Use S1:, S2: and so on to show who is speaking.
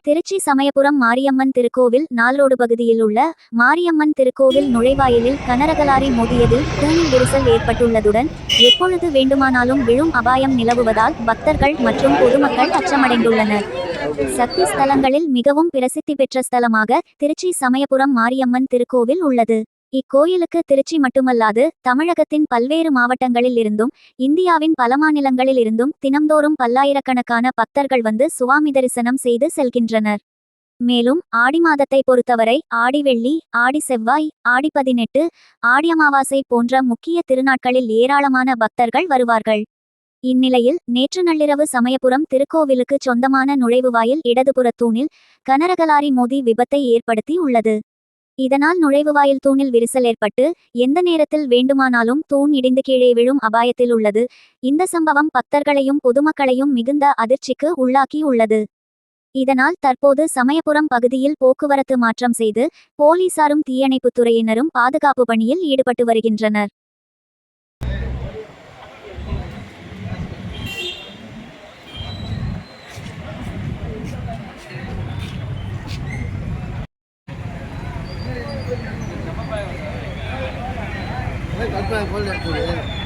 S1: திருச்சி சமயபுரம் மாரியம்மன் திருக்கோவில் நால்ரோடு பகுதியில் உள்ள மாரியம்மன் திருக்கோவில் நுழைவாயிலில் கனரகலாரி மோதியதில் தூணில் விரிசல் ஏற்பட்டுள்ளதுடன் எப்பொழுது வேண்டுமானாலும் விழும் அபாயம் நிலவுவதால் பக்தர்கள் மற்றும் பொதுமக்கள் அச்சமடைந்துள்ளனர். சக்தி ஸ்தலங்களில் மிகவும் பிரசித்தி பெற்ற ஸ்தலமாக திருச்சி சமயபுரம் மாரியம்மன் திருக்கோவில் உள்ளது. இக்கோயிலுக்கு திருச்சி மட்டுமல்லாது தமிழகத்தின் பல்வேறு மாவட்டங்களில் இருந்தும் இந்தியாவின் பல மாநிலங்களில் இருந்தும் தினம்தோறும் பல்லாயிரக்கணக்கான பக்தர்கள் வந்து சுவாமி தரிசனம் செய்து செல்கின்றனர். மேலும் ஆடி மாதத்தை பொறுத்தவரை ஆடி வெள்ளி, ஆடி செவ்வாய், ஆடி 18, ஆடி அமாவாசை போன்ற முக்கிய திருநாட்களில் ஏராளமான பக்தர்கள் வருவார்கள். இந்நிலையில் நேற்று நள்ளிரவு சமயபுரம் திருக்கோவிலுக்கு சொந்தமான நுழைவுவாயில் இடதுபுறத்தூணில் கனரகலாரி மோதி விபத்தை ஏற்படுத்தி உள்ளது. இதனால் நுழைவுவாயில் தூணில் விரிசல் ஏற்பட்டு எந்த நேரத்தில் வேண்டுமானாலும் தூண் இடிந்து கீழே விழும் அபாயத்தில் உள்ளது. இந்த சம்பவம் பக்தர்களையும் பொதுமக்களையும் மிகுந்த அதிர்ச்சிக்கு உள்ளாக்கி உள்ளது. இதனால் தற்போது சமயபுரம் பகுதியில் போக்குவரத்து மாற்றம் செய்து போலீசாரும் தீயணைப்புத்துறையினரும் பாதுகாப்பு பணியில் ஈடுபட்டு வருகின்றனர்.
S2: கல்பனை போல் இருக்குது.